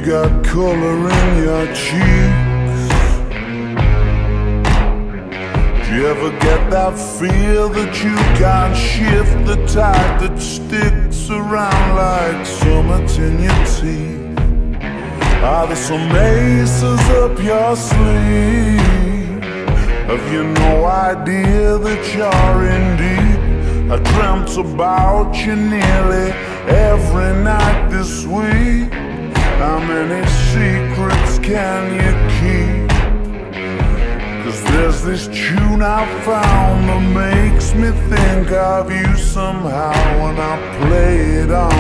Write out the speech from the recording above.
got color in your cheeks? Do you ever get that feel that you can't shift, the tide that sticks around like summits in your teeth? Are there some aces up your sleeve? Have you no idea that you're in deep? I dreamt about you nearly every night this week. How many secrets can you keep? 'Cause there's this tune I found that makes me think of you somehow when I play it on.